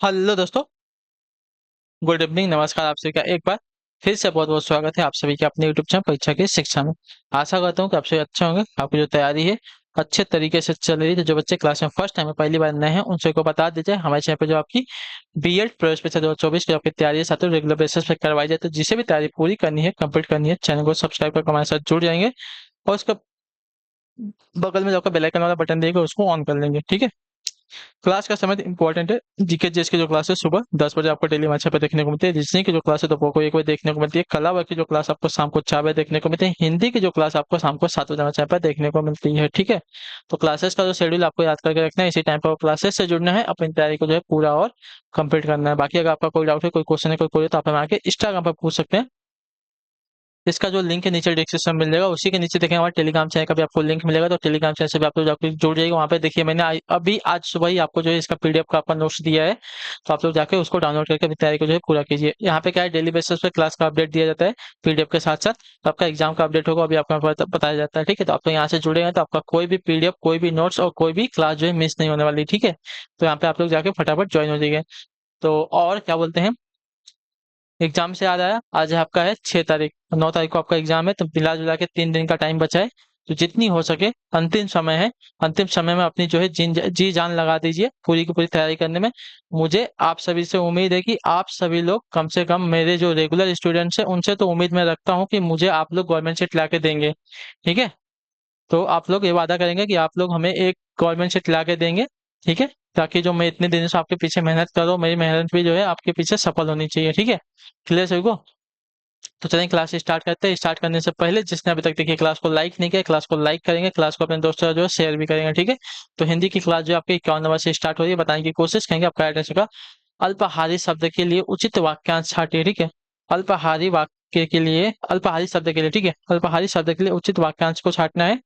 Hello दोस्तों। Good evening, नमस्कार। आप सभी का एक बार फिर से बहुत बहुत स्वागत है आप सभी के अपने यूट्यूब चैनल परीक्षा की शिक्षा में। आशा करता हूँ कि आप सभी अच्छे होंगे, आपकी जो तैयारी है अच्छे तरीके से चल रही है। तो जो बच्चे क्लास में फर्स्ट टाइम पहली बार नए हैं उनसे को बता दीजिए, हमारे चैनल पर जो आपकी बीएड प्रवेश परीक्षा 2024 की आपकी तैयारी है साथ ही रेगुलर बेसिस पे करवाई जाए। तो जिसे भी तैयारी पूरी करनी है, कंप्लीट करनी है, चैनल को सब्सक्राइब करके हमारे साथ जुड़ जाएंगे और उसका बगल में जो आपका बेल आइकन वाला बटन देगा उसको ऑन कर लेंगे। ठीक है। क्लास का समय इंपॉर्टेंट है। जीके जीएस की जो क्लास है सुबह 10 बजे आपको डेली हमारे पे देखने को मिलती है। रीजनिंग की जो क्लास है दोपहर को 1 बजे देखने को मिलती है। कला वर्ग की जो क्लास आपको शाम को 4 बजे देखने को मिलती है। हिंदी की जो क्लास आपको शाम को 7 बजे हमारे पे देखने को मिलती है। ठीक है। तो क्लासेस का जो शेड्यूल आपको याद करके रखना है, इसी टाइम पर क्लासेस से जुड़ना है, अपनी तैयारी को जो है पूरा और कंप्लीट करना है। बाकी अगर आपका कोई डाउट है, कोई क्वेश्चन है, कोई कोई तो आप हमें आके इंस्टाग्राम पर पूछ सकते हैं। इसका जो लिंक है नीचे डिस्क्रिप्शन में मिलेगा, उसी के नीचे देखें हमारे टेलीग्राम चैनल का भी आपको लिंक मिलेगा। तो टेलीग्राम चैनल से भी आप लोग जाकर जुड़ जाइएगा। वहाँ पे देखिए मैंने अभी आज सुबह ही आपको जो है इसका पीडीएफ का आपका नोट्स दिया है। तो आप लोग जाके उसको डाउनलोड करके अपनी तैयारी को जो है पूरा कीजिए। यहाँ पे क्या है, डेली बेसिस पे क्लास का अपडेट दिया जाता है पीडीएफ के साथ साथ। तो आपका एग्जाम का अपडेट होगा अभी आपको बताया जाता है। ठीक है। तो आप लोग यहाँ से जुड़े हैं तो आपका कोई भी पीडीएफ, कोई भी नोट्स और कोई भी क्लास जो है मिस नहीं होने वाली। ठीक है। तो यहाँ पे आप लोग जाके फटाफट ज्वाइन हो जाइए। तो और क्या बोलते हैं, एग्जाम से याद आया, आज आपका है 6 तारीख, 9 तारीख को आपका एग्जाम है। तो मिला जुला के 3 दिन का टाइम बचा है। तो जितनी हो सके, अंतिम समय है, अंतिम समय में अपनी जो है जी जान लगा दीजिए पूरी की पूरी तैयारी करने में। मुझे आप सभी से उम्मीद है कि आप सभी लोग कम से कम, मेरे जो रेगुलर स्टूडेंट्स हैं उनसे तो उम्मीद मैं रखता हूँ कि मुझे आप लोग गवर्नमेंट सीट ला के देंगे। ठीक है। तो आप लोग ये वादा करेंगे कि आप लोग हमें एक गवर्नमेंट सीट ला के देंगे। ठीक है। ताकि जो मैं इतने दिनों से आपके पीछे मेहनत कर रहा हूँ, मेरी मेहनत भी जो है आपके पीछे सफल होनी चाहिए। ठीक है। क्लियर सभी को। तो चलें क्लास स्टार्ट करते हैं। स्टार्ट करने से पहले जिसने अभी तक देखिए क्लास को लाइक नहीं किया, क्लास को लाइक करेंगे, क्लास को अपने दोस्तों जो है शेयर भी करेंगे। ठीक है। तो हिंदी की क्लास जो आपकी 51 नंबर से स्टार्ट हो रही है, बताने की कोशिश करेंगे आपका एड्रेस का। अल्पाहारी शब्द के लिए उचित वाक्यांश छाटिए। ठीक है। अल्पाहारी वाक्य के लिए, अल्पाहारी शब्द के लिए, ठीक है, अल्पाहारी शब्द के लिए उचित वाक्यांश को छाटना है।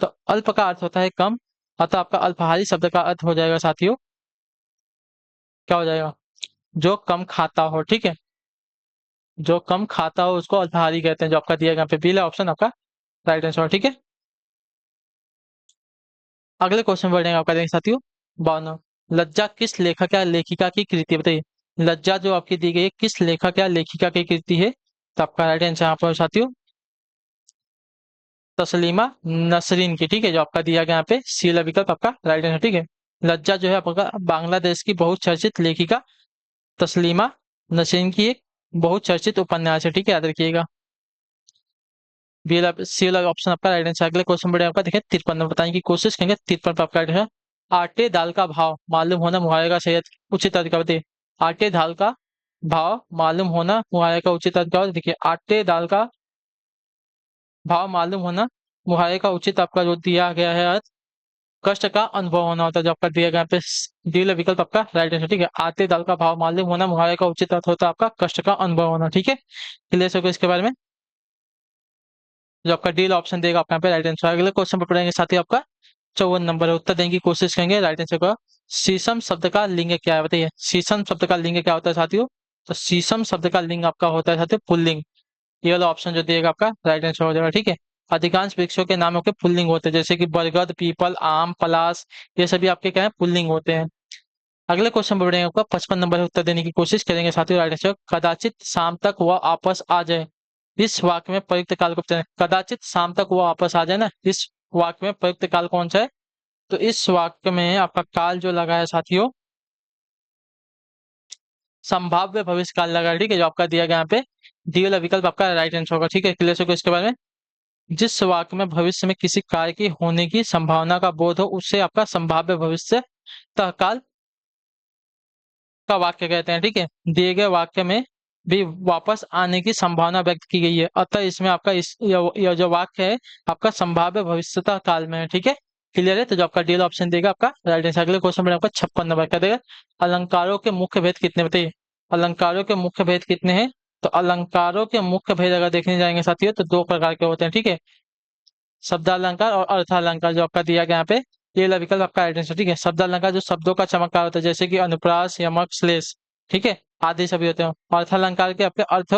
तो अल्प का अर्थ होता है कम, अतः आपका अल्पाहारी शब्द का अर्थ हो जाएगा साथियों, क्या हो जाएगा, जो कम खाता हो। ठीक है। जो कम खाता हो उसको अल्पाहारी कहते हैं। जो आपका दिया गया यहाँ पे बी ऑप्शन आपका राइट आंसर। ठीक है। अगले क्वेश्चन बढ़ेंगे आपका, देखें साथियों। 52, लज्जा किस लेखक या लेखिका की कृति है? बताइए, लज्जा जो आपकी दी गई है किस लेखक या लेखिका की कृति है? तो आपका राइट आंसर यहाँ पर साथियों तस्लीमा नसरीन की। ठीक है। जो आपका दिया गया यहाँ पे सी वाला विकल्प आपका राइट आंसर। ठीक है। लज्जा जो है आपका बांग्लादेश की बहुचर्चित लेखिका तस्लीमा नसरीन की एक बहुचर्चित उपन्यास है। ठीक है, याद रखिएगा। बी वाला सी वाला ऑप्शन आपका राइट आंसर। अगले क्वेश्चन बढ़े आपका, देखिए 53 नंबर बताने की कोशिश करेंगे। 53 पर आपका राइट है, आटे दाल का भाव मालूम होना मुहावरे का सही उचित तरीका बताइए। आटे दाल का भाव मालूम होना मुहावरे का उचित तरीका देखिए। आटे दाल का भाव मालूम होना मुहावरे का उचित आपका जो दिया गया है अर्थ, कष्ट का अनुभव होना होता है। जो आपका दिया गया यहाँ पे डी वाला विकल्प आपका राइट आंसर। ठीक है। आटे दाल का भाव मालूम होना मुहावरे का उचित अर्थ होता है आपका कष्ट का अनुभव होना। ठीक है। क्लियर हो गया इसके बारे में। जो आपका डी ऑप्शन देगा आपका यहाँ पे राइट आंसर। अगले क्वेश्चन पर पढ़ेंगे साथ ही आपका 54 नंबर है, उत्तर देने की कोशिश करेंगे राइट आंसर का। शीशम शब्द का लिंग क्या है? बताइए, शीशम शब्द का लिंग क्या होता है साथियों? तो शीशम शब्द का लिंग आपका होता है साथियों पुल्लिंग। ये वाला ऑप्शन जो दिएगा आपका राइट आंसर हो जाएगा। ठीक है। अधिकांश वृक्षों के नामों के पुल्लिंग होते हैं, जैसे कि बरगद, पीपल, आम, पलाश, ये सभी आपके क्या है, पुल्लिंग होते हैं। अगले क्वेश्चन बढ़ेंगे आपका 55 नंबर है, उत्तर देने की कोशिश करेंगे साथियों राइट आंसर। कदाचित शाम तक वह आपस आ जाए, इस वाक्य में प्रयुक्त काल को बताएं। कदाचित शाम तक वह वापस आ जाए ना, इस वाक्य में प्रयुक्त काल कौन सा है? तो इस वाक्य में आपका काल जो लगा है साथियों, संभाव्य भविष्य काल लगा है। ठीक है। जो आपका दिया गया यहाँ पे डी वाला विकल्प आपका राइट आंसर होगा। ठीक है। क्लियर होगा इसके बारे में। जिस वाक्य में भविष्य में किसी कार्य की होने की संभावना का बोध हो उससे आपका संभाव्य भविष्य काल का वाक्य कहते हैं। ठीक है। दिए गए वाक्य में भी वापस आने की संभावना व्यक्त की गई है, अतः इसमें आपका यह जो वाक्य है आपका संभाव्य भविष्यता काल में है। ठीक है। क्लियर है। तो जो आपका डी ऑप्शन देगा आपका राइट आंसर। अगले क्वेश्चन में आपका 56 नंबर का देगा, अलंकारों के मुख्य भेद कितने बताइए। अलंकारों के मुख्य भेद कितने हैं? तो अलंकारों के मुख्य भेद अगर देखने जाएंगे साथियों तो दो प्रकार के होते हैं। ठीक है। शब्दालंकार और अर्थालंकार। जो आपका दिया गया यहाँ पे ये वाला विकल्प आपका राइट आंसर। ठीक है। शब्दालंकार जो शब्दों का चमत्कार होता है, जैसे कि अनुप्रास, यमक, श्लेष, ठीक है, आदि सभी होते हैं। अर्थालंकार के आपके अर्थ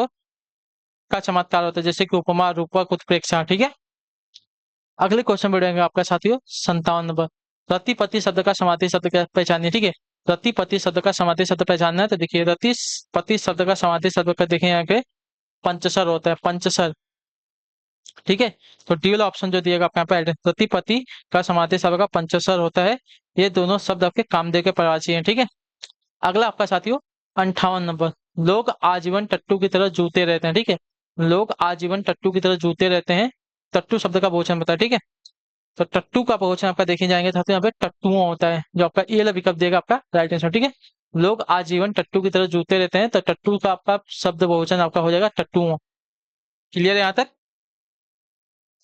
का चमत्कार होता है, जैसे कि उपमा, रूपक, उत्प्रेक्षा। ठीक है। अगले क्वेश्चन बढ़ेंगे आपका साथियों 57 नंबर, प्रतिपत्ति शब्द का समार्थी शब्द क्या पहचानिए। ठीक है। रति पति शब्द का समार्थी शब्द पहचानना है तो देखिए रति पति शब्द का समार्थी शब्द का देखिए यहाँ पे पंचसर होता है, पंचसर। ठीक है, तो डी वाला ऑप्शन जो दिएगा आपको यहाँ पे रति पति का समार्थी शब्द का पंचसर होता है। ये दोनों शब्द आपके कामदेव के प्रवाची हैं। ठीक है, अगला आपका साथियों 58 नंबर। लोग आजीवन टट्टू की तरह जूते रहते हैं। ठीक है, लोग आजीवन टट्टू की तरह जूते रहते हैं। टट्टू शब्द का बहुवचन बताया। ठीक है, तो टट्टू का बहुवचन आपका देखे जाएंगे साथियों, यहाँ पे टट्टुओं होता है, जो आपका ए वाला विकल्प देगा आपका राइट आंसर। ठीक है, लोग आजीवन टट्टू की तरह जूते रहते हैं, तो टट्टू का आपका शब्द बहुवचन आपका हो जाएगा टट्टुओं। क्लियर है यहाँ तक?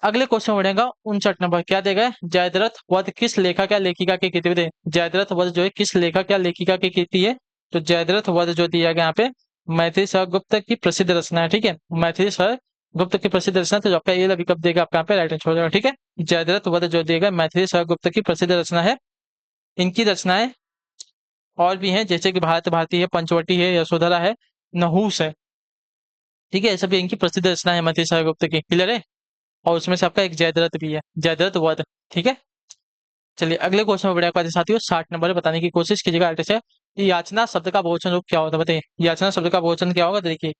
अगले क्वेश्चन बढ़ेगा 59 नंबर। क्या देगा? जयद्रथ वध किस लेखक या लेखिका की कृति है? जयद्रथ वध जो है किस लेखक या लेखिका की कृति है? तो जयद्रथ वध जो दिया गया यहाँ पे मैथिली शर गुप्त की प्रसिद्ध रचना है। ठीक है, मैथिली शर गुप्त की प्रसिद्ध रचना, तो जो आपका ये विकल्प देगा आपका यहाँ पे राइट आंसर हो जाएगा। ठीक है, जयद्रथ वध जो देगा मैथिली शर गुप्त की प्रसिद्ध रचना है। इनकी रचनाएं और भी हैं, जैसे कि भारत भारती है, पंचवटी है, यशोधरा है, नहुस है। ठीक है, ये सभी इनकी प्रसिद्ध रचना है मैथिली शर गुप्त की। क्लियर है? और उसमें से आपका एक जयद्रथ भी है, जयद्रथ वध। ठीक है, चलिए अगले क्वेश्चन में बढ़िया बात है साथियों, 60 नंबर बताने की कोशिश कीजिएगा। आर्टिस्ट है, याचना शब्द का बहुवचन रूप क्या होता है? बताइए, याचना शब्द का बहुवचन क्या होगा? देखिए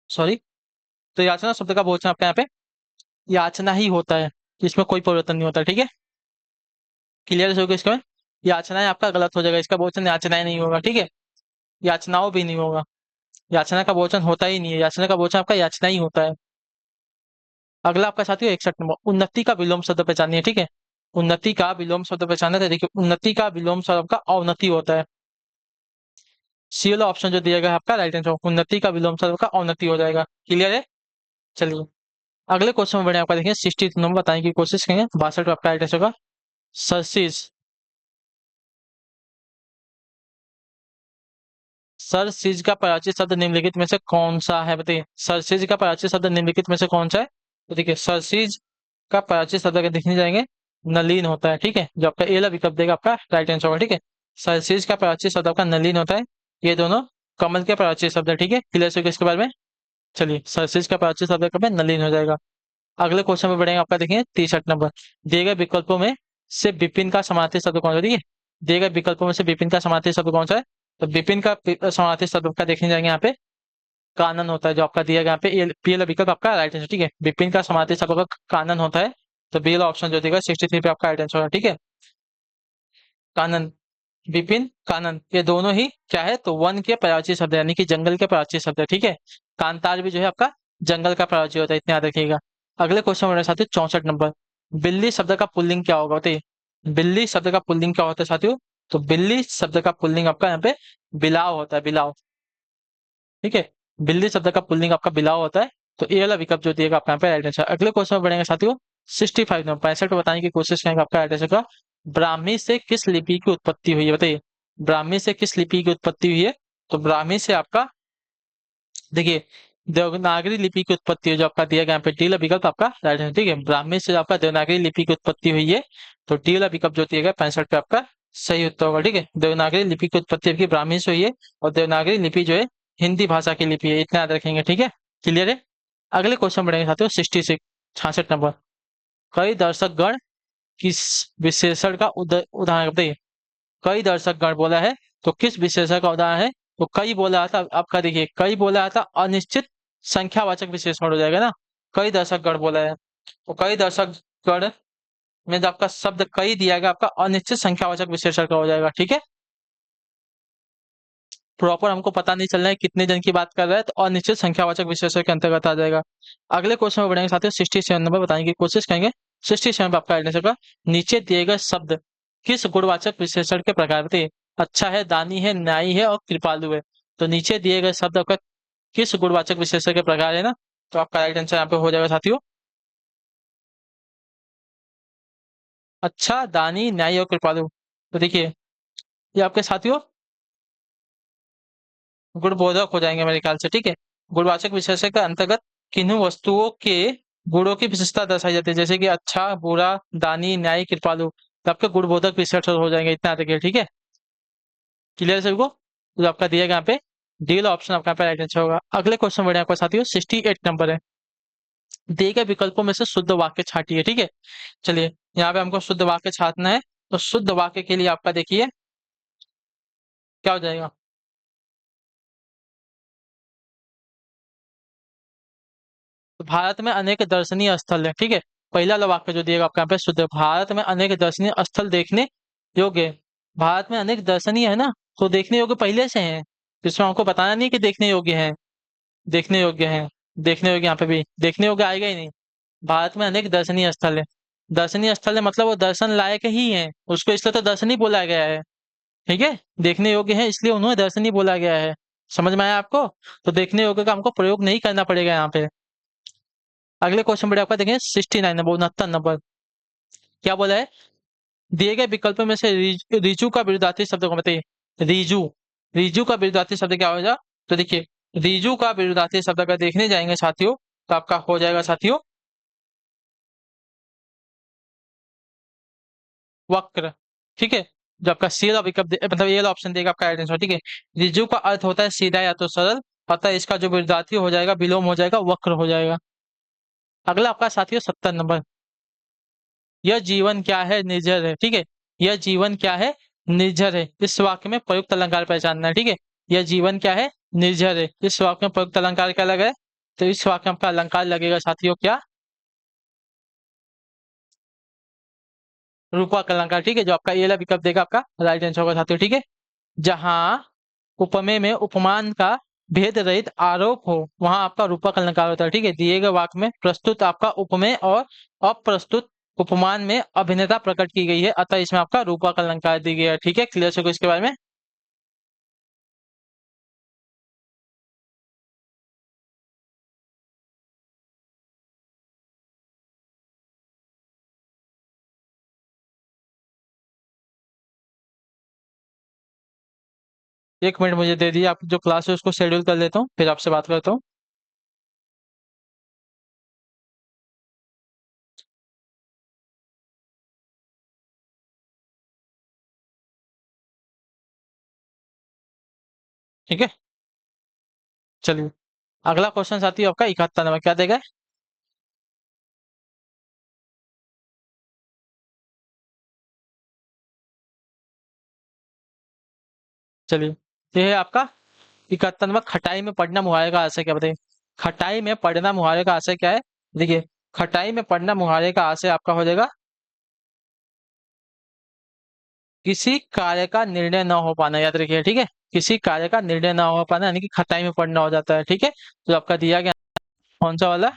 सॉरी, तो याचना शब्द का बहुवचन आपका यहाँ पे याचना ही होता है, इसमें कोई परिवर्तन नहीं होता। ठीक है, क्लियर होगा इसका? याचनाएं आपका गलत हो जाएगा, इसका बहुवचन याचनाएं नहीं होगा। ठीक है, याचनाओं भी नहीं होगा, याचना का बहुवचन होता ही नहीं है, याचना का बहुवचन आपका याचना ही होता है। अगला आपका साथियों 61 नंबर। उन्नति का विलोम शब्द पहचानिए। ठीक है, उन्नति का विलोम शब्द पहचानना है। देखिए उन्नति का विलोम शब्द आपका अवनति होता है। सी वाला ऑप्शन जो दिया गया है आपका राइट आंसर, उन्नति का विलोम शब्द का अवनति हो जाएगा। क्लियर है? चलिए अगले क्वेश्चन में बढ़िया आपका देखेंगे 62 नंबर बताने की कोशिश करेंगे। 62 आपका राइट आंसर होगा सरसीज। सरसीज का प्राचीन शब्द निम्नलिखित में से कौन सा है? बताइए, सरसीज का प्राचीन शब्द निम्नलिखित में से कौन सा है? तो देखिए सरसीज का प्राचीन शब्द अगर देखने जाएंगे नलीन होता है। ठीक है, जो आपका ए वाला विकल्प देगा आपका राइट आंसर होगा। ठीक है, सरसीज का प्राचीन शब्द आपका नलीन होता है। ये दोनों कमल के प्राचीन शब्द है। ठीक है, क्लियर हो गया इसके बारे में? चलिए सरसीज का प्राचीन शब्द कब है? नलीन हो जाएगा। अगले क्वेश्चन में बढ़ेंगे आपका देखिए 63 नंबर। दिए गए विकल्पों में से विपिन का समार्थी शब्द कौन सा? ठीक है, दिए गए विकल्पों में से विपिन का समार्थी शब्द कौन सा है? तो विपिन का समार्थी शब्द का देखने जाएंगे यहाँ पे कानन होता है, जो आपका दिया गया यहाँ पे पी वाला विकल्प आपका राइट आंसर। ठीक है, विपिन का समार्थी शब्द का कानन होता है, तो बी वाला ऑप्शन जो देगा 63 पे आपका राइट आंसर होगा। ठीक है, कानन, विपिन कानन ये दोनों ही क्या है? तो वन के प्राची शब्द है, यानी कि जंगल के प्राची शब्द है। ठीक है, कांतार भी जो है आपका जंगल का प्राची होता है, इतना याद रखिएगा। अगले क्वेश्चन मेरे साथियों 64 नंबर। बिल्ली शब्द का पुल्लिंग क्या होगा? बताइए, बिल्ली शब्द का पुल्लिंग क्या होता है साथियों? तो बिल्ली शब्द का पुल्लिंग आपका यहाँ पे बिलाव होता है, बिलाव। ठीक है, बिल्ली शब्द का पुल्लिंग आपका बिलाव होता है, तो ए वाला विकल्प जो दिएगा आपका यहाँ पे राइट आंसर। अगले क्वेश्चन में बढ़ेंगे साथियों 65 नंबर, 65 बताने की कोशिश करेंगे आपका राइट आंसर का। ब्राह्मी से किस लिपि की उत्पत्ति हुई है? बताइए, ब्राह्मी से किस लिपि की उत्पत्ति हुई है? तो ब्राह्मी से आपका देखिए देवनागरी लिपि की उत्पत्ति है, जो आपका दिया गया यहाँ पे डी वाला विकल्प आपका राइट आंसर। ठीक है, ब्राह्मी से आपका देवनागरी लिपि की उत्पत्ति हुई है, तो डी वाला विकल्प जो दिया गया 65 पे आपका सही उत्तर होगा। ठीक है, देवनागरी लिपि की उत्पत्ति आपकी ब्राह्मी से हुई है, और देवनागरी लिपि जो है हिंदी भाषा की लिपि है, इतना याद रखेंगे। ठीक है, क्लियर है? अगले क्वेश्चन बढ़ेंगे साथियों 66 66 नंबर। कई दर्शक गण किस विशेषण का उदाहरण बताइए? कई दर्शक गण बोला है, तो किस विशेषण का उदाहरण है? तो कई बोला था आपका, देखिए कई बोला था अनिश्चित संख्यावाचक विशेषण हो जाएगा ना। कई दर्शक गण बोला है, तो कई दर्शक गण में जो आपका शब्द कई दिया गया आपका अनिश्चित संख्यावाचक विशेषण का हो जाएगा। ठीक है, प्रॉपर हमको पता नहीं चल रहा है कितने जन की बात कर रहा है, तो अनिश्चित संख्यावाचक विशेषण के अंतर्गत आ जाएगा। अगले क्वेश्चन में बढ़ेंगे साथियों 67 नंबर बताने की कोशिश करेंगे। 67 पे आपका आंसर का नीचे दिए गए शब्द किस गुणवाचक विशेषण के प्रकार? बताइए, अच्छा है, दानी है, न्यायी है और कृपालु है। तो नीचे दिए गए शब्द आपका किस गुणवाचक विशेषण के प्रकार है ना, तो आपका राइट आंसर यहाँ पे हो जाएगा साथियों अच्छा, दानी, न्यायी और कृपालु। तो देखिए ये आपके साथियों गुणबोधक हो जाएंगे मेरे ख्याल से। ठीक है, गुणवाचक विशेषण के अंतर्गत किन्हीं वस्तुओं के गुणों की विशेषता दर्शाई जाती है, जैसे कि अच्छा, बुरा, दानी, न्यायी, कृपालु, तो आपके गुणबोधक विशेषण हो जाएंगे, इतना देखिए। ठीक है, क्लियर सभी को? तो आपका दिया गया यहाँ पे डी वाला ऑप्शन आपका राइट आंसर होगा। अगले क्वेश्चन बढ़िया आपका साथियों 68 नंबर है। दिए गए विकल्पों में से शुद्ध वाक्य छांटिए। ठीक है, चलिए यहाँ पे हमको शुद्ध वाक्य छांटना है। तो शुद्ध वाक्य के लिए आपका देखिए क्या हो जाएगा। तो भारत में अनेक दर्शनीय स्थल है। ठीक है, पहला वाला वाक्य जो दिएगा आपका यहाँ पे शुद्ध है। भारत में अनेक दर्शनीय स्थल देखने योग्य है। भारत में अनेक दर्शनीय है ना, तो देखने योग्य पहले से हैं, इसमें हमको बताना नहीं कि देखने योग्य है। देखने योग्य है, देखने योग्य, यहाँ पे भी देखने योग्य आएगा ही नहीं। भारत में अनेक दर्शनीय स्थल है। दर्शनीय स्थल है मतलब वो दर्शन लायक ही है, उसको इसलिए तो दर्शनीय बोला गया है। ठीक है, देखने योग्य है इसलिए उन्हें दर्शनीय बोला गया है। समझ में आया आपको? तो देखने योग्य का हमको प्रयोग नहीं करना पड़ेगा यहाँ पे। अगले क्वेश्चन बढ़िया आपका देखें 69 नंबर, 69 नंबर। क्या बोला है? दिए गए विकल्प में से रिजु का विरुद्धार्थी शब्द को बताइए। रिजु, रिजु का विरुद्धार्थी शब्द क्या होगा? तो देखिए, रिजु का विरुद्धार्थी शब्द अगर देखने जाएंगे साथियों, तो आपका हो जाएगा साथियों वक्र। ठीक है, जो आपका सी वाला विकल्प मतलब ये वाला ऑप्शन देगा आपका राइट आंसर। ठीक है, रिजु का अर्थ होता है सीधा या तो सरल, अतः इसका जो विरुद्धार्थी हो जाएगा विलोम हो जाएगा, वक्र हो जाएगा। अगला आपका साथियों 70 नंबर। यह जीवन क्या है? निर्जर है। ठीक है, यह जीवन क्या है? निर्जर है। इस वाक्य में प्रयुक्त अलंकार पहचानना है। ठीक है, यह जीवन क्या है? निर्जर है। इस वाक्य में प्रयुक्त अलंकार क्या लगा है? तो इस वाक्य में आपका अलंकार लगेगा साथियों क्या? रूपक अलंकार। ठीक है, जो आपका ये वाला विकल्प देगा आपका राइट आंसर होगा साथियों। ठीक है, जहां उपमेय में उपमान का भेद रहित आरोप हो वहां आपका रूपक अलंकार होता है। ठीक है, दिए गए वाक्य में प्रस्तुत आपका उपमेय और अप्रस्तुत उपमान में अभिन्नता प्रकट की गई है, अतः इसमें आपका रूपक अलंकार दी गई है। ठीक है, क्लियर से इसके बारे में। एक मिनट मुझे दे दिए, आप जो क्लास है उसको शेड्यूल कर लेता हूँ, फिर आपसे बात करता हूँ। ठीक है, चलिए अगला क्वेश्चन साथी आपका 71 नंबर। क्या देगा? चलिए, ये है आपका 71 नंबर। खटाई में पढ़ना मुहावरे का आशय क्या, बताइए। खटाई में पढ़ना मुहावरे का आशय क्या है? देखिए, खटाई में पढ़ना मुहावरे का आशय आपका हो जाएगा किसी कार्य का निर्णय न हो पाना। याद रखिए, ठीक है, किसी कार्य का निर्णय न हो पाना यानी कि खटाई में पढ़ना हो जाता है। ठीक है, तो आपका दिया गया कौन सा वाला?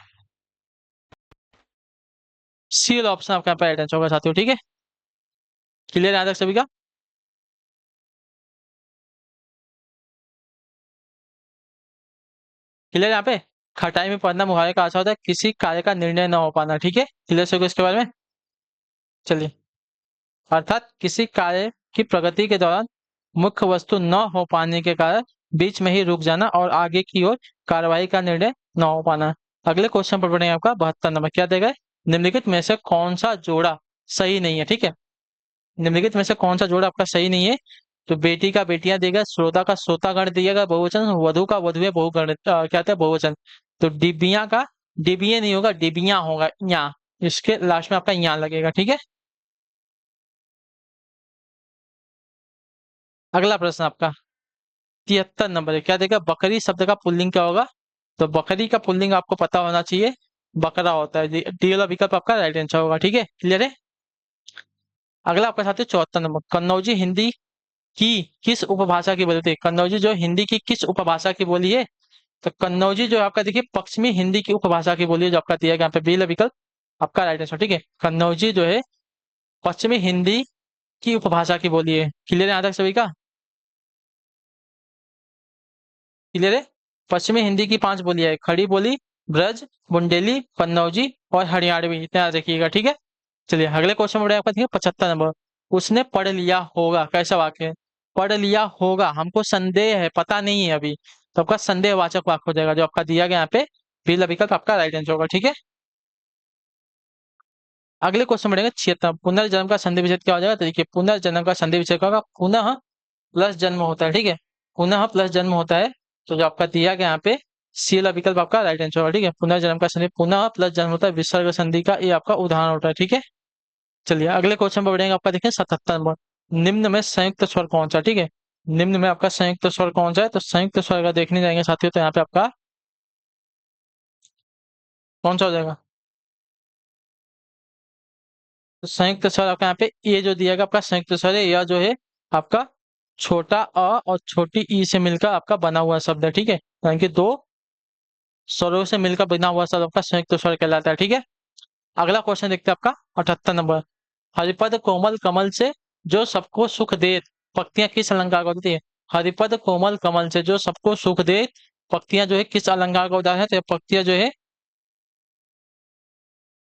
सी वाला ऑप्शन आपका यहाँ पे राइट आंसर होगा साथियों। ठीक है, क्लियर याद रख सभी का? क्लियर यहाँ पे? खटाई में पढ़ना मुहावरे का आशय होता है किसी कार्य का निर्णय न हो पाना। ठीक है, क्लियर से इसके बारे में। चलिए, अर्थात किसी कार्य की प्रगति के दौरान मुख्य वस्तु न हो पाने के कारण बीच में ही रुक जाना और आगे की ओर कार्रवाई का निर्णय न हो पाना। अगले क्वेश्चन पर बढ़ेंगे आपका 72 नंबर। क्या देगा? निम्नलिखित में से कौन सा जोड़ा सही नहीं है? ठीक है, निम्नलिखित में से कौन सा जोड़ा आपका सही नहीं है? तो बेटी का बेटियां देगा, श्रोता का श्रोतागण दिएगा बहुवचन, वधु का वधुए बहुगण क्या कहते हैं बहुवचन। तो डिबिया का डिबिये नहीं होगा, डिबिया होगा यहाँ, इसके लास्ट में आपका यहाँ लगेगा। ठीक है, अगला प्रश्न आपका 73 नंबर है। क्या देगा? बकरी शब्द का पुल्लिंग क्या होगा? तो बकरी का पुल्लिंग आपको पता होना चाहिए, बकरा होता है। डी वाला विकल्प आपका राइट आंसर होगा। ठीक है, क्लियर है? अगला आपका साथ है 74 नंबर। कन्नौजी हिंदी की किस उपभाषा की बोली थी? कन्नौजी जो हिंदी की किस उपभाषा की बोली है? तो कन्नौजी जो आपका देखिए पश्चिमी हिंदी की उपभाषा की बोली है, जो आपका दिया गया यहाँ पे बी वाला विकल्प आपका राइट आंसर। ठीक है, कन्नौजी जो है पश्चिमी हिंदी की उपभाषा की बोली है। क्लियर है यहाँ तक सभी का? क्लियर है? पश्चिमी हिंदी की 5 बोलियां है, खड़ी बोली, ब्रज, बुंडेली, कन्नौजी और हरियाणवी। इतना याद रखिएगा। ठीक है, चलिए अगले क्वेश्चन बढ़े आपका 75 नंबर। उसने पढ़ लिया होगा कैसा वाक्य है? पढ़ लिया होगा, हमको संदेह है, पता नहीं है अभी, तो आपका संदेहवाचक वाक्य हो जाएगा, जो आपका दिया गया यहाँ पे पहला विकल्प आपका राइट आंसर होगा। ठीक है, अगले क्वेश्चन बढ़ेंगे 76। पुनर्जन्म का संधि विच्छेद क्या हो जाएगा? तो देखिए, पुनर्जन्म का संधि विच्छेद क्या होगा? पुनः प्लस जन्म होता है। ठीक है, पुनः प्लस जन्म होता है, तो जो आपका दिया गया यहाँ पे सी वाला विकल्प आपका राइट आंसर होगा। ठीक है, पुनर्जन्म का संधि पुनः प्लस जन्म होता है विसर्ग संधि का, ये आपका उदाहरण होता है। ठीक है, चलिए अगले क्वेश्चन पर बढ़ेंगे। आपका देखें 77 नंबर, निम्न में संयुक्त स्वर कौन सा। ठीक है, निम्न में आपका संयुक्त स्वर कौन सा है, तो संयुक्त स्वर अगर देखने जाएंगे साथियों तो यहाँ पे आपका कौन सा हो जाएगा, तो संयुक्त स्वर आपका यहाँ पे ये जो दिया गया आपका संयुक्त स्वर है, यह जो है आपका छोटा अ और छोटी ई से मिलकर आपका बना हुआ शब्द है। ठीक है, यानी कि दो स्वरों से मिलकर बना हुआ शब्द आपका संयुक्त स्वर कहलाता है। ठीक है, अगला क्वेश्चन देखते हैं आपका 78 नंबर, हरिपद कोमल कमल से जो सबको सुख दे पक्तियां किस अलंकार को देती है। हरिपद कोमल कमल से जो सबको सुख दे पक्तियां जो है किस अलंकार का उदाहरण है, तो ये पक्तियां जो है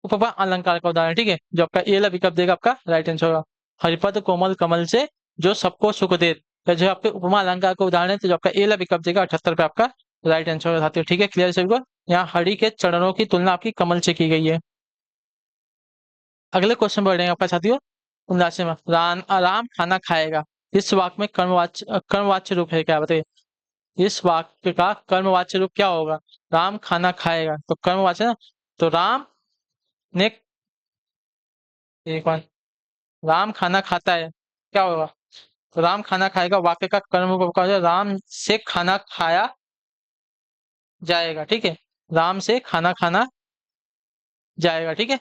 उपमा अलंकार का उदाहरण है। ठीक है, जो आपका ए वाला विकल्प देगा आपका राइट आंसर होगा। हरिपद कोमल कमल से जो सबको सुख दे, तो जो आपके उपमा अलंकार का उदाहरण है, तो जो आपका ए वाला विकल्प देगा 78 पे आपका राइट आंसर होगा साथियों। ठीक है, क्लियर सभी को। यहाँ हरि के चरणों की तुलना आपकी कमल से की गई है। अगले क्वेश्चन बढ़ रहे हैं आपका साथियों 79 में, राम राम खाना खाएगा, इस वाक्य में कर्मवाच्य रूप है क्या, बताइए। इस वाक्य का कर्मवाच्य रूप क्या होगा। राम खाना खाएगा तो कर्मवाच्य ना, तो राम ने एक बार राम खाना खाता है क्या होगा, तो राम खाना खाएगा वाक्य का कर्म रूप क्या होगा, राम से खाना खाया जाएगा। ठीक है, राम से खाना खाना जाएगा। ठीक है,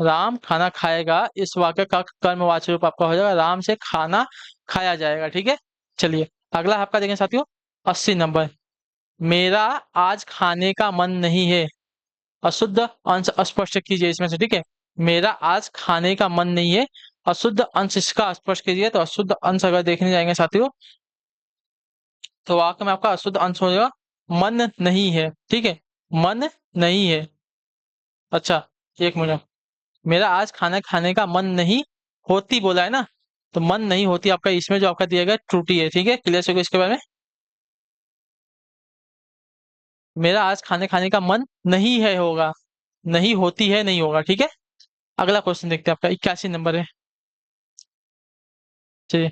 राम खाना खाएगा इस वाक्य का कर्मवाच्य रूप आपका हो जाएगा राम से खाना खाया जाएगा। ठीक है, चलिए अगला आपका देखें साथियों 80 नंबर, मेरा आज खाने का मन नहीं है, अशुद्ध अंश स्पष्ट कीजिए इसमें से। ठीक है, मेरा आज खाने का मन नहीं है, अशुद्ध अंश इसका स्पष्ट कीजिए। तो अशुद्ध अंश अगर देखने जाएंगे साथियों तो वाक्य में आपका अशुद्ध अंश हो जाएगा मन नहीं है। ठीक है, मन नहीं है। अच्छा, एक मिनट, मेरा आज खाना खाने का मन नहीं होती बोला है ना, तो मन नहीं होती आपका इसमें जो आपका दिया गया त्रुटि है। ठीक है, क्लियर से इसके बारे में, मेरा आज खाने खाने का मन नहीं है होगा, नहीं होती है नहीं होगा। ठीक है, अगला क्वेश्चन देखते हैं आपका 81 नंबर है। चलिए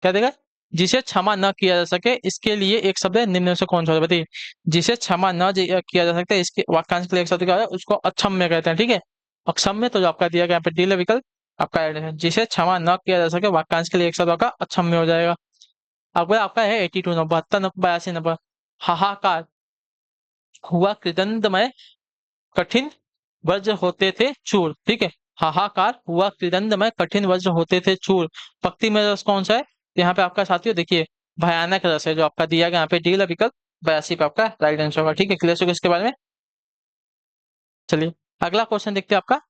क्या देगा, जिसे क्षमा न किया जा सके इसके लिए एक शब्द है, निम्न में से कौन सा है बताइए। जिसे क्षमा न किया जा सकता है इसके वाक्यांश के लिए एक शब्द क्या है, उसको अक्षम्य कहते हैं। ठीक है, अक्षम्य तो जो आपका दिया गया यहाँ पे डी विकल्प आपका ऐड है, जिसे क्षमा न किया जा सके वाक्यांश के लिए एक शब्द आपका अक्षम्य हो जाएगा। अगला आपका है 82 नंबर 72 नंबर 82 नंबर, हाहाकार हुआ कृदंतमय कठिन वज्र होते थे चूर। ठीक है, हाहाकार हुआ कृदंतमय कठिन वज्र होते थे चूर, पक्ति में रस कौन सा है, तो यहाँ पे आपका साथियों देखिए भयानक रस है जो आपका दिया गया यहाँ पे डी विकल्प 82 पे आपका राइट आंसर होगा। ठीक है, क्लियर होगा इसके बारे में। चलिए अगला क्वेश्चन देखते हैं आपका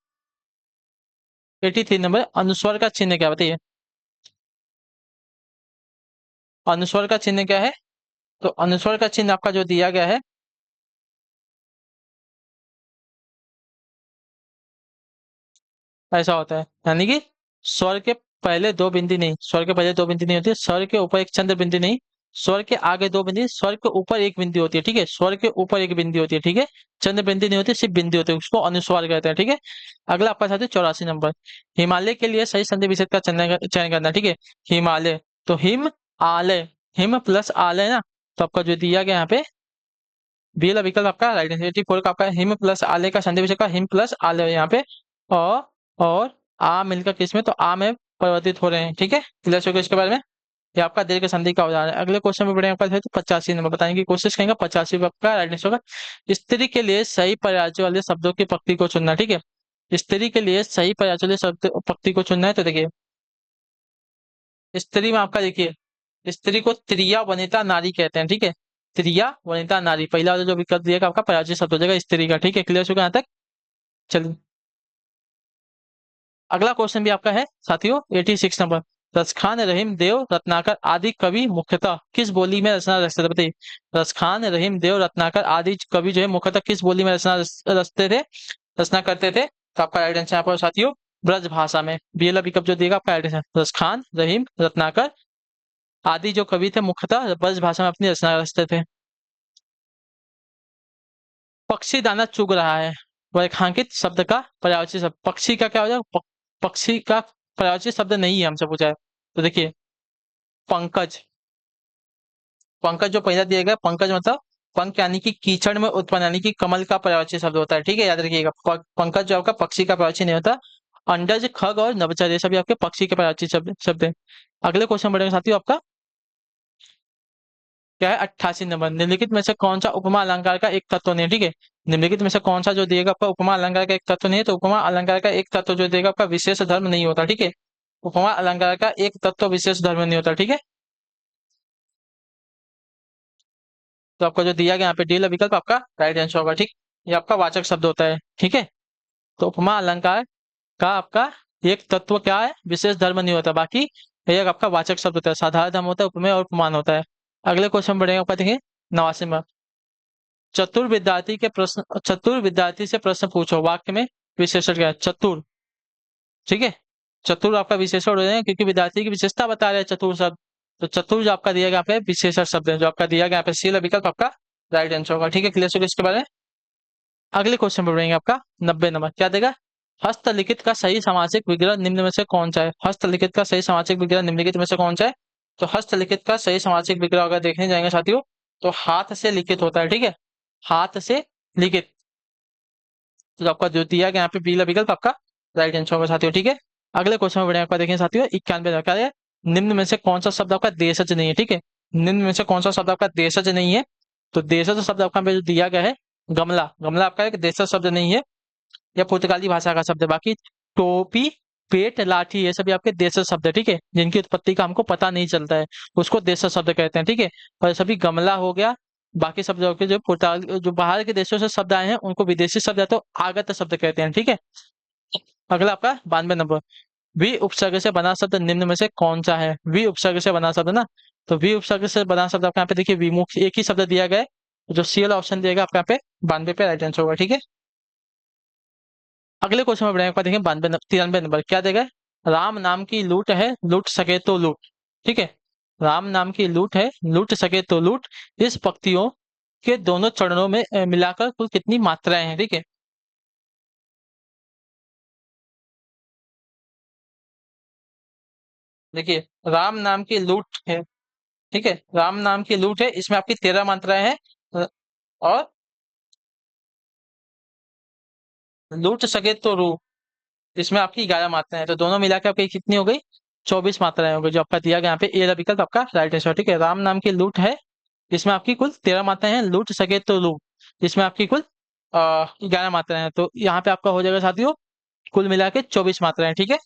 83 नंबर, अनुस्वर का चिन्ह क्या बताइए। अनुस्वर का चिन्ह क्या है, तो अनुस्वर का चिन्ह आपका जो दिया गया है ऐसा होता है, यानी कि स्वर के पहले दो बिंदी नहीं, स्वर के पहले दो बिंदी नहीं होती है, स्वर के ऊपर एक चंद्र बिंदी नहीं, स्वर के आगे दो बिंदी, स्वर के ऊपर एक बिंदी होती है। ठीक है, स्वर के ऊपर एक बिंदी होती है। ठीक है, चंद्र बिंदी नहीं होती, सिर्फ बिंदी होती है, उसको अनुस्वार कहते हैं। ठीक है, अगला आपका साथ 84 नंबर, हिमालय के लिए सही संधि विच्छेद का चयन करना। ठीक है, हिमालय तो हिम आलय, हिम प्लस आलय ना, तो आपका जो दिया गया यहाँ पे बी वाला विकल्प आपका राइट आंसर 84 का आपका हिम प्लस आलय का संधि विच्छेद का हिम प्लस आलय यहाँ पे और आ मिलकर किसमें, तो आ में परिवर्तित हो रहे हैं। ठीक है, क्लियर हो गया इसके बारे में, ये आपका दीर्घ संधि का उदाहरण है। अगले क्वेश्चन में बढ़ेंगे आपका तो 85 नंबर, बताने की कोशिश करेंगे 85 पे आपका राइट आंसर होगा स्त्री के लिए सही पर्यायवाची वाले शब्दों की पंक्ति को चुनना। ठीक है, स्त्री के लिए सही पर्यायवाची वाले शब्द पंक्ति को चुनना है, तो देखिए स्त्री में आपका देखिए स्त्री को त्रिया वनिता नारी कहते हैं। ठीक है, त्रिया वनिता नारी पहला वाला जो विकल्प दिएगा आपका पर्यायवाची शब्द हो जाएगा स्त्री का। ठीक है, क्लियर हो गया यहाँ तक। चलिए अगला क्वेश्चन भी आपका है साथियों 86 नंबर, रसखान रहीम देव रत्नाकर आदि कवि मुख्यतः किस बोली में रचना रचते थे बताइए। रसखान रहीम देव रत्नाकर आदि कवि जो है मुख्यतः किस बोली में रचना रचते थे, रचना करते थे, तो आपका राइट आंसर यहाँ पर साथियों ब्रज भाषा में, बीएलओ विकल्प जो दिएगा आपका राइट आंसर, रसखान रहीम रत्नाकर आदि जो कवि थे मुख्यतः ब्रज भाषा में अपनी रचना रचते थे। पक्षी दाना चुग रहा है, रेखांकित शब्द का पर्यायवाची शब्द, पक्षी का क्या हो जाएगा, पक्षी का पर्यायवाची शब्द नहीं है हमसे पूछा है, तो देखिए पंकज, पंकज जो पहला दिया गया पंकज मतलब पंख यानी कि कीचड़ में उत्पन्न, यानी कि कमल का पर्यायवाची शब्द होता है। ठीक है, याद रखिएगा। पंकज जो आपका पक्षी का पर्यायवाची नहीं होता। अंडज, खग और नभचर ये सभी आपके पक्षी के पर्यायवाची शब्द शब्द हैं। अगले क्वेश्चन बढ़ेगा साथियों आपका, क्या है 88 नंबर। निम्नलिखित में से कौन सा उपमा अलंकार का एक तत्व नहीं है? ठीक है, निम्नलिखित में से कौन सा जो दिएगा आपका उपमा अलंकार का एक तत्व नहीं है? तो उपमा अलंकार का एक तत्व जो देगा आपका विशेष धर्म नहीं होता। ठीक है, उपमा अलंकार का एक तत्व विशेष धर्म नहीं होता। ठीक है, तो आपका जो दिया गया यहाँ पे डी विकल्प आपका राइट आंसर होगा। ठीक, ये आपका वाचक शब्द होता है। ठीक है, तो उपमा अलंकार का आपका एक तत्व क्या है? विशेष धर्म नहीं होता। बाकी ये आपका वाचक शब्द होता है। साधारण धर्म होता है, उपमेय और उपमान होता है। अगले क्वेश्चन बढ़ेगा आपका, देखिए 89 में। चतुर विद्यार्थी से प्रश्न पूछो, वाक्य में विशेषण क्या है? चतुर। ठीक है, चतुर आपका विशेषण हो जाएगा क्योंकि विद्यार्थी की विशेषता बता रहे हैं चतुर शब्द। तो चतुर जो आपका दिया गया यहाँ पे विशेषण शब्द है, जो आपका दिया गया यहाँ पे सी विकल्प आपका राइट आंसर होगा। ठीक है, क्लियर हो गया इसके बारे में। अगले क्वेश्चन पर बढ़ेंगे आपका 90 नंबर। क्या देगा? हस्तलिखित का सही सामासिक विग्रह निम्न में से कौन सा है? हस्तलिखित का सही सामासिक विग्रह निम्नलिखित में से कौन सा है? तो हस्तलिखित का सही सामासिक विग्रह अगर देखने जाएंगे साथियों, तो हाथ से लिखित होता है। ठीक है, हाथ से लिखित। तो आपका जो दिया गया यहाँ पे पीला विकल्प आपका राइट आंसर होगा साथियों। ठीक है, अगले क्वेश्चन में बढ़ेंगे आपका, देखें साथियों 91 क्या है? निम्न में से कौन सा शब्द आपका देशज नहीं है? ठीक है, निम्न में से कौन सा शब्द आपका देशज नहीं है? तो देशज शब्द आपका जो दिया गया है गमला। गमला आपका एक देशज शब्द नहीं है, या पुर्तगाली भाषा का शब्द है। बाकी टोपी, पेट, लाठी ये सभी आपके देशज शब्द है। ठीक है, जिनकी उत्पत्ति का हमको पता नहीं चलता है, उसको देशज शब्द कहते हैं। ठीक है, और सभी गमला हो गया, बाकी शब्द के जो पुर्तगाल जो बाहर के देशों से शब्द आए हैं उनको विदेशी शब्द या तो आगत शब्द कहते हैं। ठीक है, अगला आपका 92 नंबर। वी उपसर्ग से बना शब्द निम्न में से कौन सा है? वी उपसर्ग से बना शब्द ना, तो वी उपसर्ग से बना शब्द आपका यहाँ पे देखिए विमुख, एक ही शब्द दिया गया है। जो सी वाला ऑप्शन दिएगा आपका यहाँ पे 92 पे राइट आंसर होगा। ठीक है, अगले क्वेश्चन में बढ़ेंगे, देखिए 93 नंबर। क्या देगा? राम नाम की लूट है, लूट सके तो लूट। ठीक है, राम नाम की लूट है, लूट सके तो लूट। इस पंक्तियों के दोनों चरणों में मिलाकर कुल कितनी मात्राएं हैं? ठीक है, देखिए राम नाम की लूट है। ठीक है, राम नाम की लूट है, इसमें आपकी 13 मात्राएं हैं। और लूट सके तो रू, इसमें आपकी 11 मात्राएं हैं। तो दोनों मिला के आपकी कितनी हो गई? 24 मात्राएं हो गई, जो आपका दिया गया यहाँ पे ए वाला विकल्प आपका राइट आंसर। ठीक है, राम नाम की लूट है, इसमें आपकी कुल 13 मात्राएं हैं। लूट सके तो लू, इसमें आपकी कुल 11 मात्राएं हैं। तो यहाँ पे आपका हो जाएगा साथियों कुल मिला के 24 मात्राएं। ठीक है,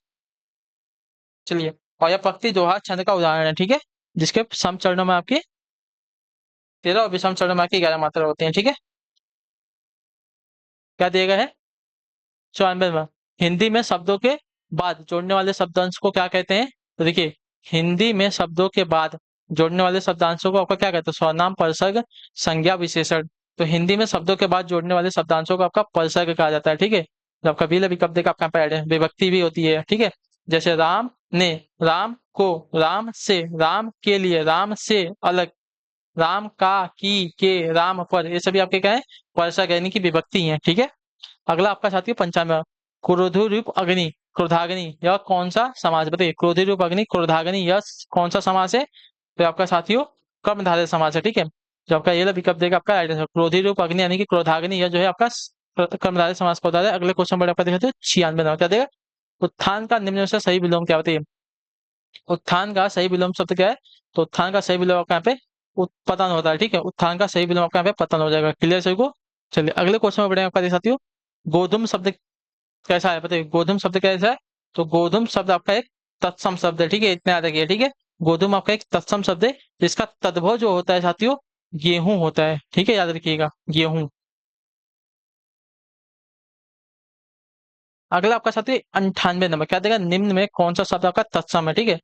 चलिए। और यह पंक्ति दोहा छंद का उदाहरण है। ठीक है, जिसके सम चरणों में आपकी 13 और विषम चरणों में आपकी 11 मात्रा होती है। ठीक है, क्या दिया गया है? 94 में। हिंदी में शब्दों के बाद जोड़ने वाले शब्दांश को क्या कहते हैं? तो देखिए, हिंदी में शब्दों के बाद जोड़ने वाले शब्दांशों को आपका क्या कहते हैं? सर्वनाम, परसर्ग, संज्ञा, विशेषण। तो हिंदी में शब्दों के बाद जोड़ने वाले शब्दांशों को आपका परसर्ग कहा जाता है। ठीक है, तो आपका भी विकल्प देखा आपका पैड है, विभक्ति भी होती है। ठीक है, जैसे राम ने, राम को, राम से, राम के लिए, राम से अलग, राम का, की, के, राम पर, ये सभी आपके क्या है? परसर्ग यानी कि विभक्ति है। ठीक है, अगला आपका साथी 95। क्रोधि रूप अग्नि, क्रोधाग्नि, यह कौन सा समास? बताइए, क्रोधि रूप अग्नि, क्रोधाग्नि, यह कौन सा समास है? तो आपका साथियों कर्मधारय समास है। ठीक है, जो आपका ये विकल्प देगा आपका राइट आंसर। क्रोधि रूप अग्नि यानी कि क्रोधाग्नि, यह जो है आपका कर्मधारय समास का उदाहरण है। अगले क्वेश्चन पर आपका देखते हैं 96 नंबर। क्या देगा? उत्थान का निम्न में से सही विलोम क्या? बताइए, उत्थान का सही विलोम शब्द क्या है? तो उत्थान का सही विलोम आपका यहाँ पे पतन होता है। ठीक है, उत्थान का सही विलोम आपका यहाँ पे पतन हो जाएगा। क्लियर सभी को? चलिए अगले क्वेश्चन में बढ़ेंगे आपका देख साथियों। गोधुम शब्द कैसा है? बताइए, गोधुम शब्द कैसा है? तो गोधुम शब्द आपका एक तत्सम शब्द है। ठीक है, इतना याद रखिए। ठीक है, गोधुम आपका एक तत्सम शब्द है, जिसका तद्भव जो होता है साथियों गेहूं होता है। ठीक है, याद रखिएगा, गेहूं। अगला आपका साथी 98 नंबर। क्या देगा? निम्न में कौन सा शब्द आपका तत्सम है? ठीक है,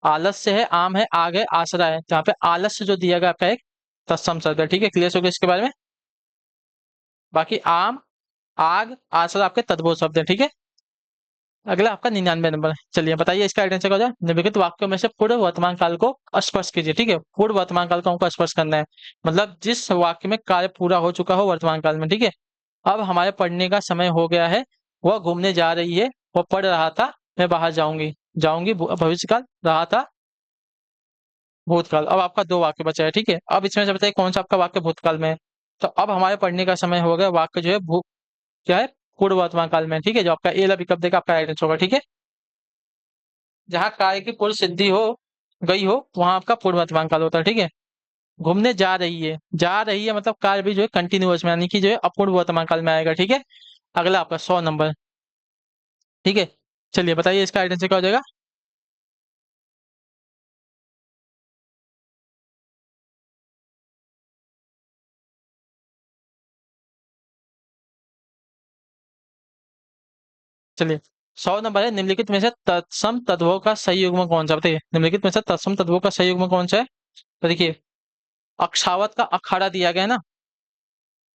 आलस्य है, आम है, आग है, आसरा है। जहाँ पे आलस्य जो दिया गया आपका एक तत्सम शब्द है। ठीक है, क्लियर हो गया इसके बारे में। बाकी आम, आग, आसरा आपके तद्भव शब्द है। ठीक है, अगला आपका 99 नंबर है। चलिए बताइए इसका आइडेंटिटी क्या हो जाए? निम्नलिखित वाक्यों में से पूर्व वर्तमान काल को स्पष्ट कीजिए। ठीक है, पूर्व वर्तमान काल को हमको स्पष्ट करना है, मतलब जिस वाक्य में कार्य पूरा हो चुका हो वर्तमान काल में। ठीक है, अब हमारे पढ़ने का समय हो गया है, वह घूमने जा रही है, वह पढ़ रहा था, मैं बाहर जाऊंगी, जाऊंगी भविष्य काल, रहा था, भूतकाल। अब आपका 2 वाक्य बचा है, ठीक है? अब इसमें से बताइए कौन सा आपका वाक्य भूतकाल में है? तो अब हमारे पढ़ने का समय हो गया, वाक्य जो है क्या है? पूर्व वर्तमान काल में है, ठीक है? जो आपका ए ला विकल्प देगा आपका राइट आंसर होगा, ठीक है? जहाँ कार्य की पूर्व सिद्धि हो गई हो वहां आपका पूर्व वर्तमान काल होता है, ठीक है? घूमने जा रही है मतलब कार्य भी जो है कंटिन्यूअस में, यानी कि जो है अपूर्व वर्तमान काल में आएगा, ठीक है? अगला आपका 100 नंबर, ठीक है? चलिए बताइए इसका राइट आंसर क्या हो जाएगा? चलिए, 100 नंबर है, निम्नलिखित में से तत्सम तत्वों का सही युग्म कौन सा? बताइए, निम्नलिखित में से तत्सम तत्वों का सही युग्म कौन सा है? तो देखिए, अक्षावत का अखाड़ा दिया गया है ना,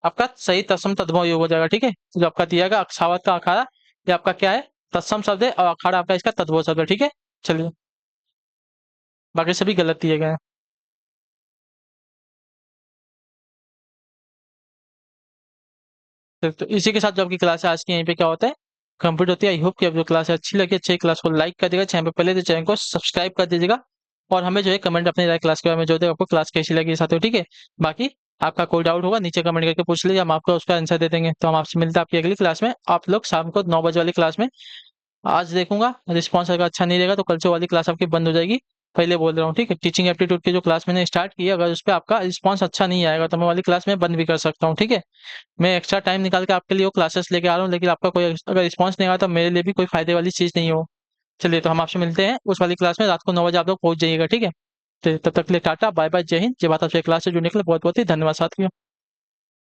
आपका सही तत्सम तद्भव योग हो जाएगा, ठीक है? तो जो आपका दिया गया अक्षावत का अखाड़ा, ये आपका क्या है? तत्सम शब्द है, और अखाड़ा आपका इसका तद्भव शब्द है, ठीक है? चलिए, बाकी सभी गलत दिए गए हैं। तो इसी के साथ जो आपकी क्लास है आज की यहीं पे क्या होता है, कंप्लीट होती है। आई होप कि अब जो क्लास है अच्छी लगी, अच्छी क्लास को लाइक कर देगा, चैनल पे पहले तो चैनल को सब्सक्राइब कर दीजिएगा, और हमें जो है कमेंट अपनी राय क्लास के बारे में जो है आपको क्लास कैसी लगी साथियों, ठीक है? बाकी आपका कोई डाउट होगा नीचे कमेंट करके पूछ लीजिए, हम आपको उसका आंसर दे देंगे। तो हम आपसे मिलते हैं आपकी अगली क्लास में, आप लोग शाम को 9 बजे वाली क्लास में। आज देखूंगा रिस्पॉन्स अगर अच्छा नहीं रहेगा तो कल से वाली क्लास आपकी बंद हो जाएगी, पहले बोल रहा हूँ, ठीक है? टीचिंग एप्टीट्यूड की जो क्लास मैंने स्टार्ट की है, अगर उस पर आपका रिस्पॉन्स अच्छा नहीं आएगा तो मैं वाली क्लास में बंद भी कर सकता हूँ, ठीक है? मैं एक्स्ट्रा टाइम निकाल के आपके लिए वो क्लासेस लेके आ रहा हूँ, लेकिन आपका कोई अगर रिस्पॉन्स नहीं आया तो मेरे लिए भी कोई फायदे वाली चीज़ नहीं हो। चलिए, तो हम आपसे मिलते हैं उस वाली क्लास में, रात को 9 बजे आप लोग पहुंच जाइएगा, ठीक है? तो तब तक के लिए टाटा बाय बाय, जय हिंद, जय भारत। आपसे क्लास से जुड़ने के लिए बहुत बहुत ही धन्यवाद साथियों।